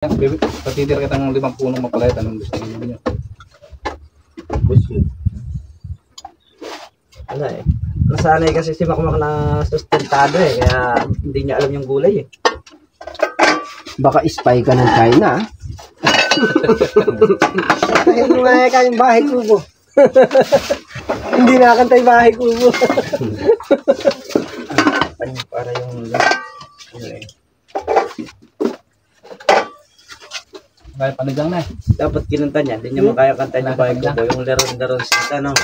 Patitira kita ng 5 punong mapalaya. Anong gusto niyo? Gusto. Ano eh. Nasanay kasi si Makmak na sustentado eh. Kaya hindi niya alam yung gulay eh. Baka spy ka ng China. Hindi nga kayong bahay kubo. Hindi nakakantay bahay kubo. Para yung ano eh. Kaya panigang na eh. Dapat kinunta niya. Hindi niya makaya kanta yung bahay kubo. Yung leron-leron sa ano.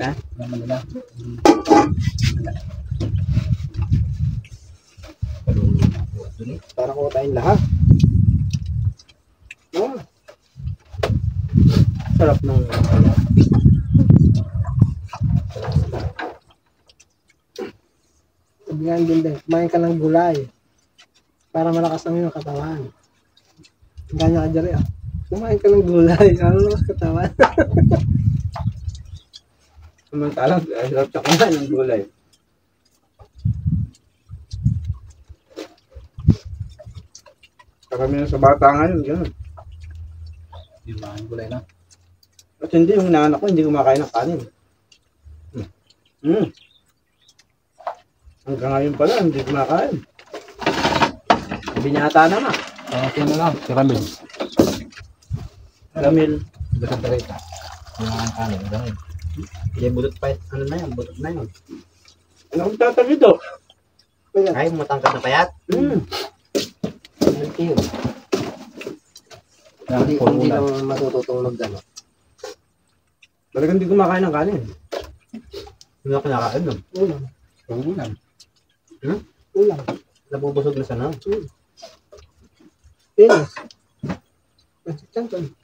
Ha? Naman nila. Para ko tayong lahat. Oh. Sarap ng Sabihan din din, kumain ka ng gulay para malakas ang iyong katawan. Ganyan ka dyan kumain ka ng gulay para malakas katawan. samantalang sarap sa kumain ng gulay. Karami na sa bata ngayon, gano'n. Yung mga gulay na. At hindi, yung inaanak ko, hindi kumakain ng kanin. Hanggang ngayon pala, hindi kumakain. Binyata na nga. Okay na lang. Si Ramil. Ramil. Butot na rin. Yung kanin. Ganun. Hindi, budot pa yun. Ano na yan? Budot na yun. Ano kung tatagi to? Ay, matangkad na payat. Thank you. Hindi naman matututong mag-ano. Talagang hindi kumakain ng kanin. Hindi na kinakain no? Ulam. Ulam. Ulam. Nabubusog na sana. Pinis. Pansit-chanton.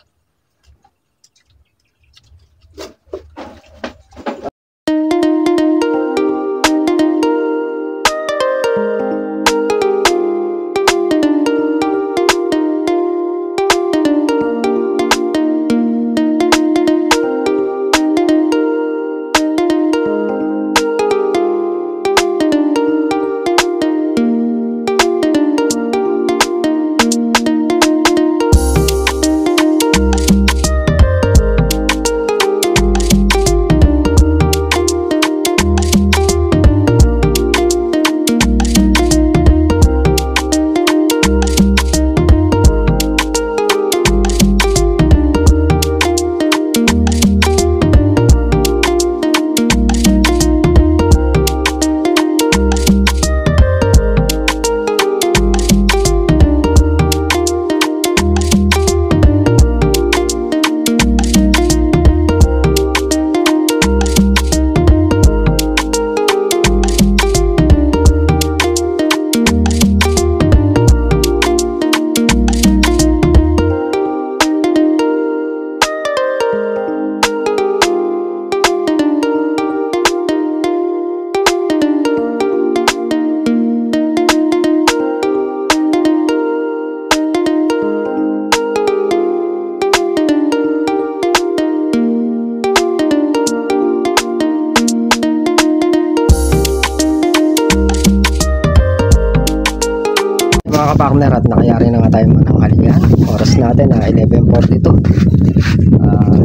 Mga kapartner, at nakayari na nga tayo mananghalian. Oras natin na 11:42.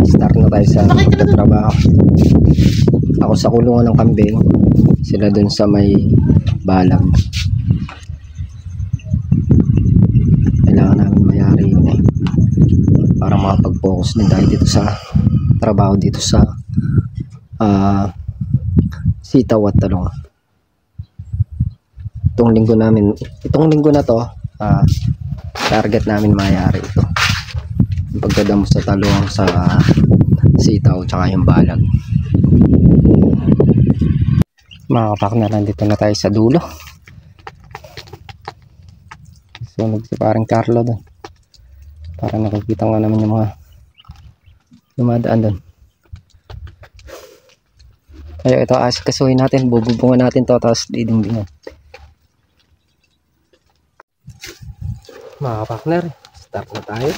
Start na tayo sa trabaho. Ako sa kulungan ng kambing, sila dun sa may balag. Kailangan namin mayari yun eh, para makapag-focus din tayo dito sa trabaho dito sa sitaw at talong. Itong linggo na to, target namin mayari ito, yung pagdadamo sa talong, sa sitaw, tsaka yung balag. Mga kapartner, nandito na tayo sa dulo. Sunog si parang Carlo doon, para nakikita nga naman yung mga dumadaan doon. Ay, ito asikasuhin natin, bububungan natin to, tapos didingbingan. Mga partner, start na tayo.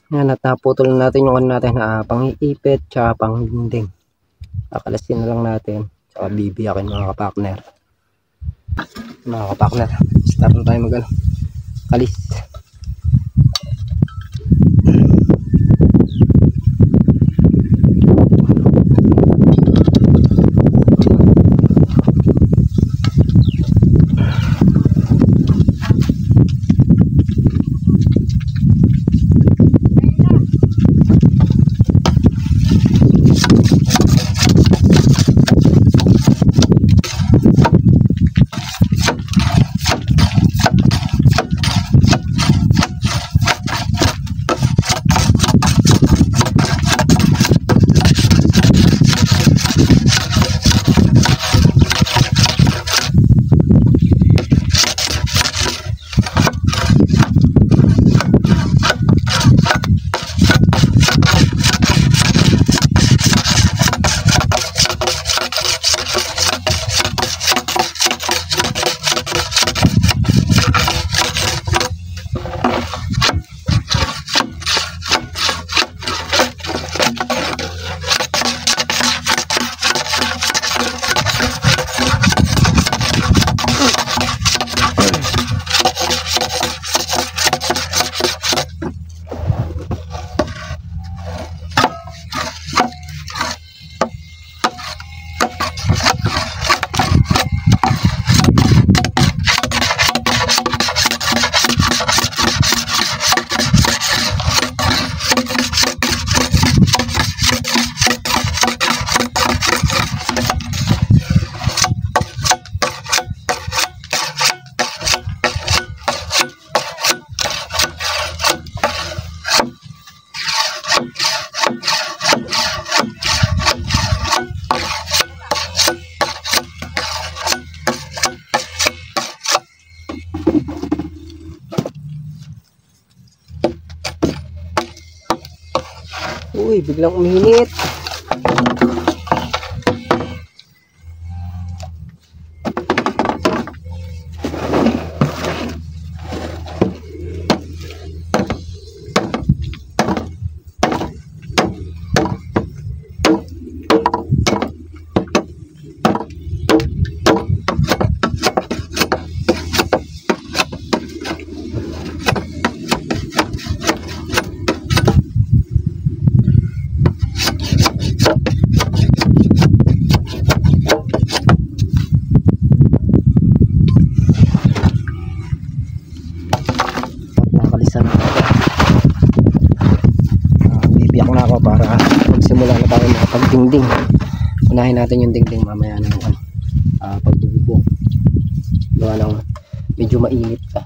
Yan, at naputol natin yung ano natin na pang-iipit tsaka pang-dinding. Kakalasin na lang natin. Tsaka bibiyakin mga kapakner. Mga kapakner, start na tayo mag kalis. Uy, biglang uminit. Bibiyak na ako para magsimula na tayo mga pagdingding. Unahin natin yung dingding mamaya na yung pagdubong. Gawa ng medyo mainit pa.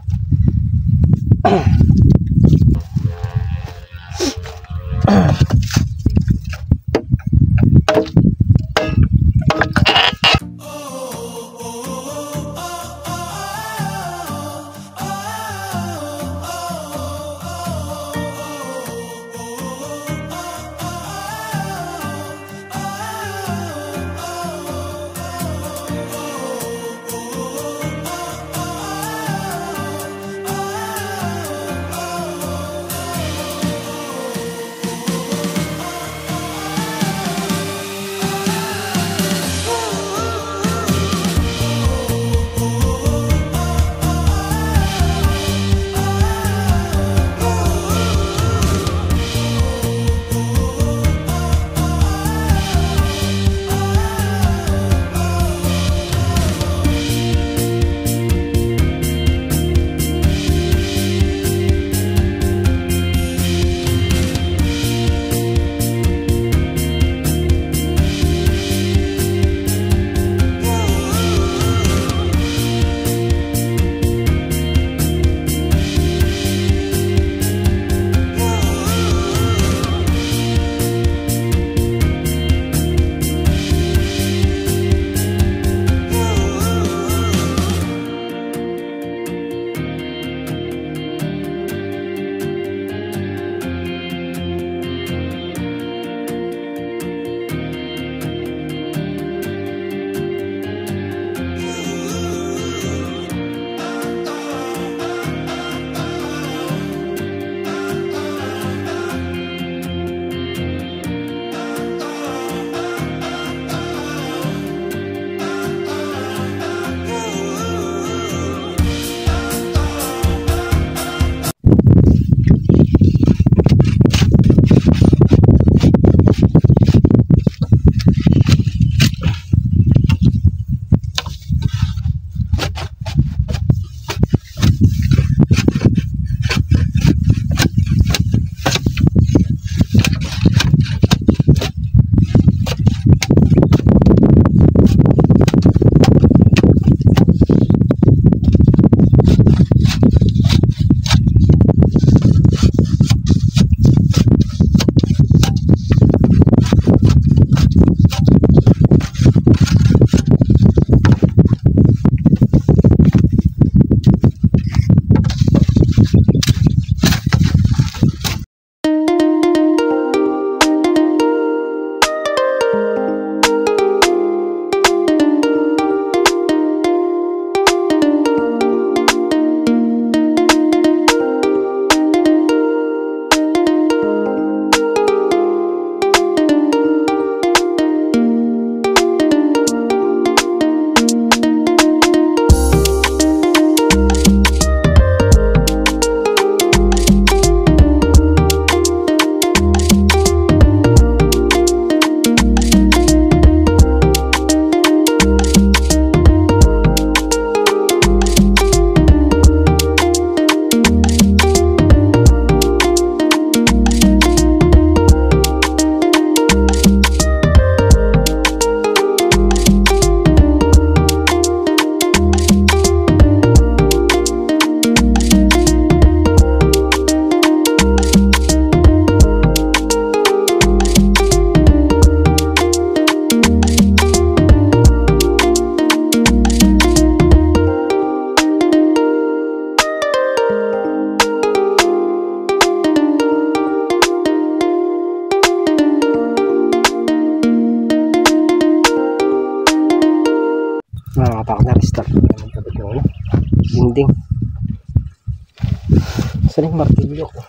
Saan yung martilyo ko?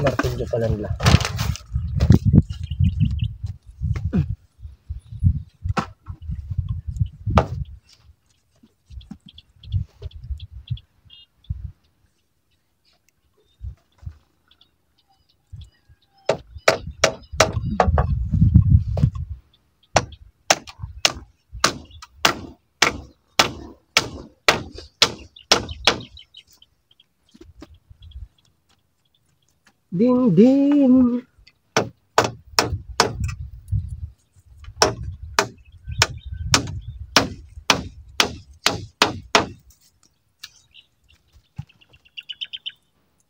Martilyo pala nila. Ding ding.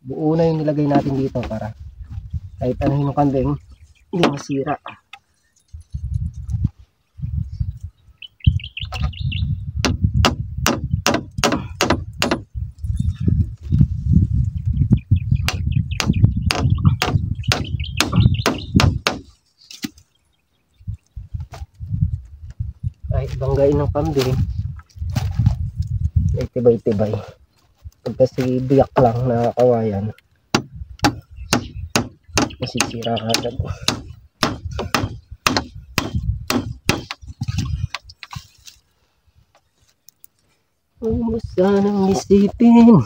Buo na yung nilagay natin dito para kahit ano yung kambing hindi masira. Kahit banggain ng kambing may tibay-tibay. Pag kasi biyak lang na kawayan masisira ka agad. Huwag mo sanang isipin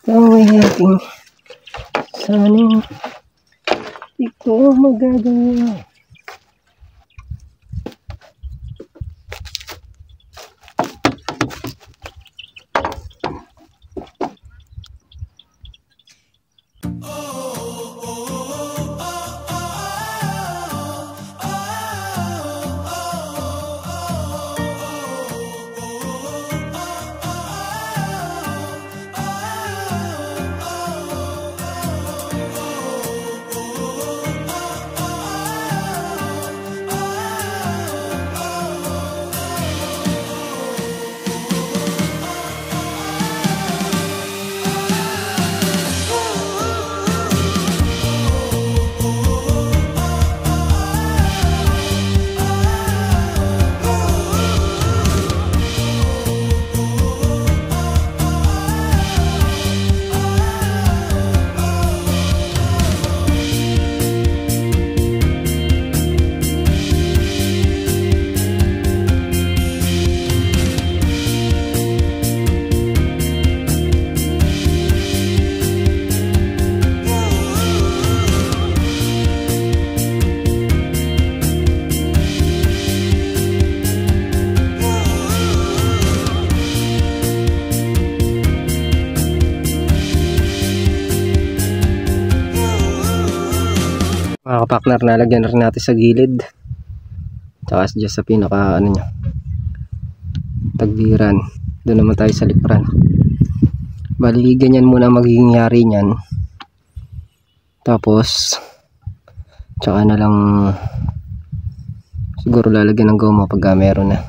ikaw ay aking sanang di ko magagawa. Mga kapakner, nalagyan na rin natin sa gilid tsaka dyan sa pinaka ano nya tagbiran. Doon naman tayo sa likuran. Bali ganyan muna magiging yari nyan, tapos tsaka na lang siguro lalagyan ng goma pag meron na.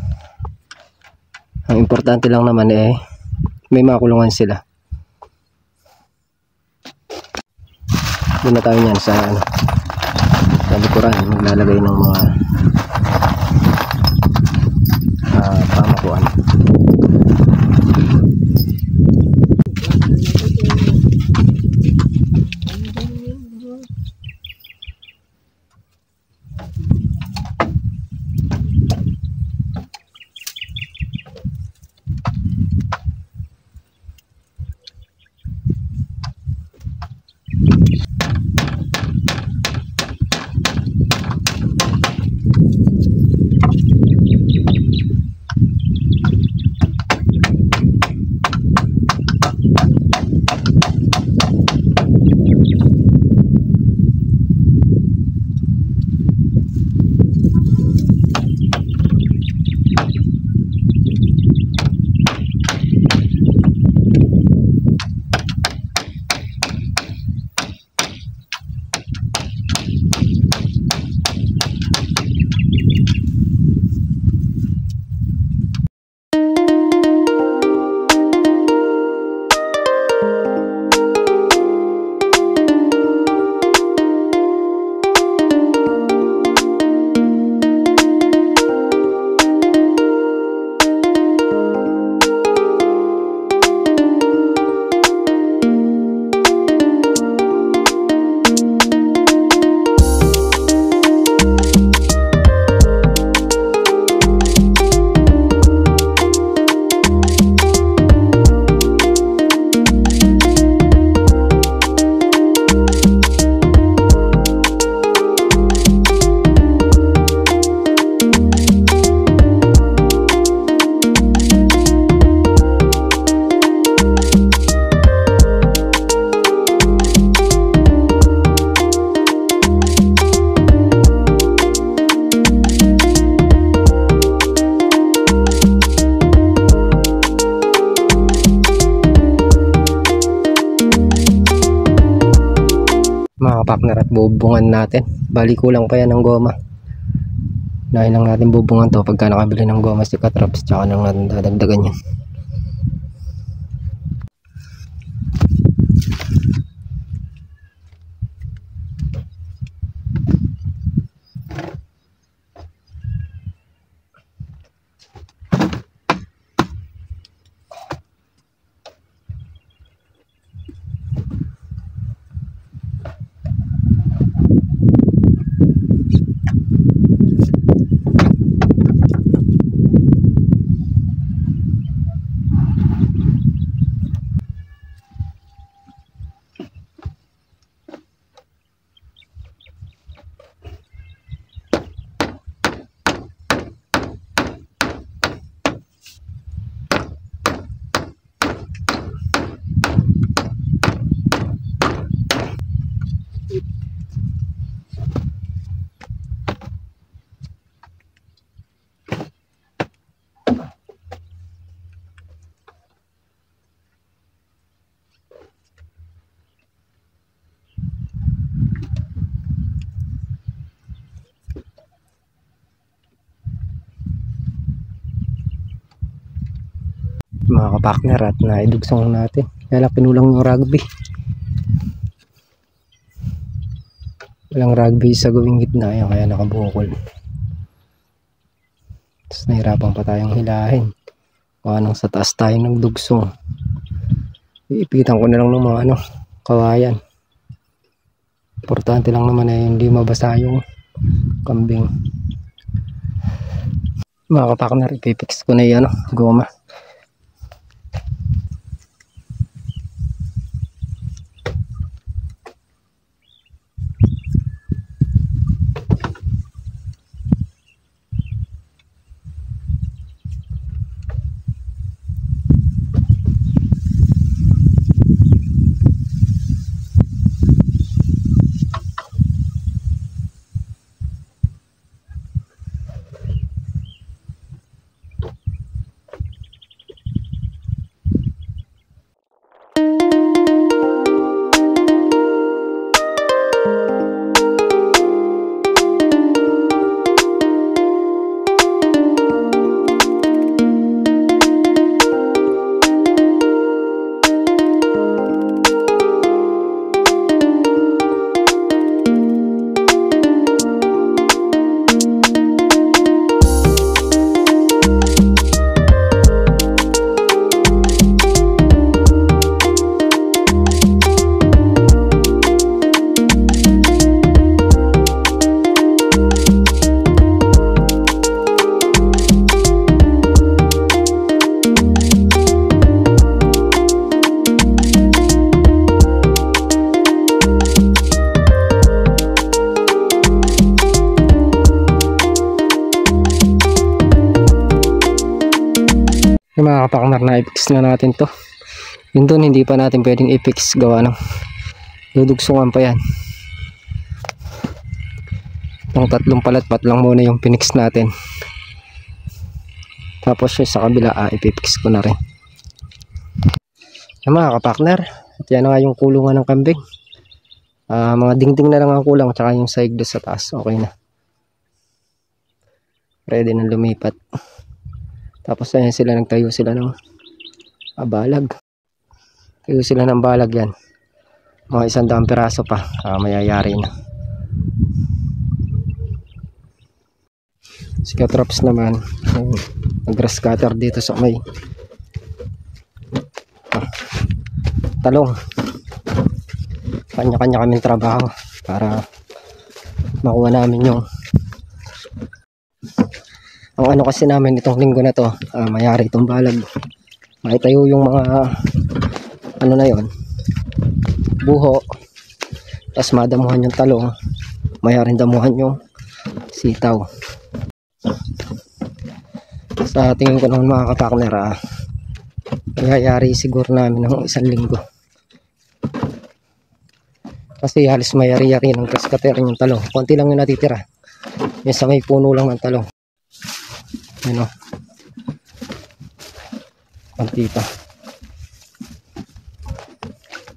Ang importante lang naman may makulungan sila. Doon na tayo nyan sa likuran, maglalagay ng mga pamakuan. mga kapakner at bubungan natin. Bali kulang pa yan ng goma. Dahil lang natin bubungan to pagka nakabili ng goma si Katrops, tsaka lang natin dadagdagan yan. Mga kapakner at naidugsong natin. Kaya lang pinulang yung rugby. Walang rugby sa gawing gitna yan, kaya nakabukol. Tapos nahirapan pa tayong hilahin. Kung anong sa taas tayo nagdugsong. Iipitan ko na lang ng mga kawayan. Importante lang naman ay hindi mabasa yung kambing. Mga kapakner, ipipix ko na yung goma. Yung mga kapakner, na i-fix na natin to. Yun dun, hindi pa natin pwedeng i-fix, gawa ng dudugsungan pa yan. Yung tatlong palatpat lang muna yung pinix natin. Tapos yung sa kabila, i-fix ko na rin. Yung mga kapakner, at yan nga yung kulungan ng kambing. Mga dingding na lang ang kulang, tsaka yung saig doon sa taas, okay na. Ready na lumipat. Tapos ayan sila, nagtayo sila ng balag. Tayo sila ng balag yan. Mga 100 piraso pa, mayayari na. Si Katrops naman, nag-grass cutter dito sa may talong. Kanya-kanya kaming trabaho para makuha namin yung ang kasi namin itong linggo na to, mayari itong balag. Maitayo yung mga na yon, buho, tapos madamuhan yung talong, mayaring damuhan yung sitaw. Sa tingin ko naman mga kapakner, mayayari siguro namin ng 1 linggo. Kasi halos mayari-yari ng kaskater yung talong. Konti lang yung natitira. Yung sa may puno lang ng talong. Ano? Konti pa.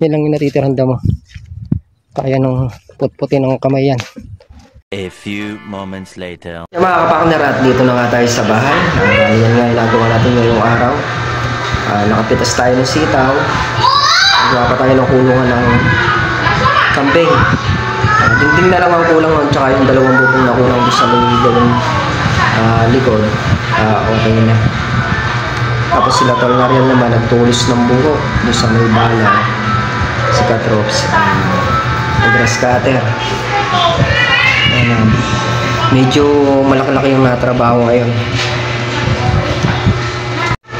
Yan lang yung natitirang damo. Kaya nung putputin ng kamay yan. A few moments later. Yung mga kapartner, at dito na nga tayo sa bahay. Yan nga yung nagawa natin ngayong araw. Nakapitas tayo ng sitaw. Nagawa pa tayo ng kulungan ng kambing. Dingding na lang ang kulang nun, tsaka yung dalawang bubong na kulang doon sa may gawing likod. Okay na. Tapos sila Tolnarian naman nagtulis ng buho doon sa may bala. Si Katrops, grass cutter. Medyo malaki-laki yung natrabaho ngayon.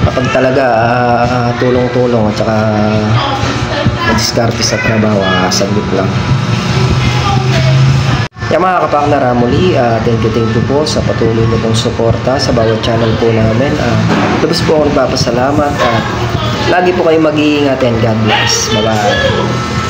Kapag talaga tulong-tulong at saka mag-diskarte sa trabaho, saglit lang. Yung mga kapaknara, muli, thank you po sa patuloy na pong suporta sa bawat channel po namin. Lubos po akong nagpapasalamat at lagi po kayong mag-iingat and God bless. Bye-bye.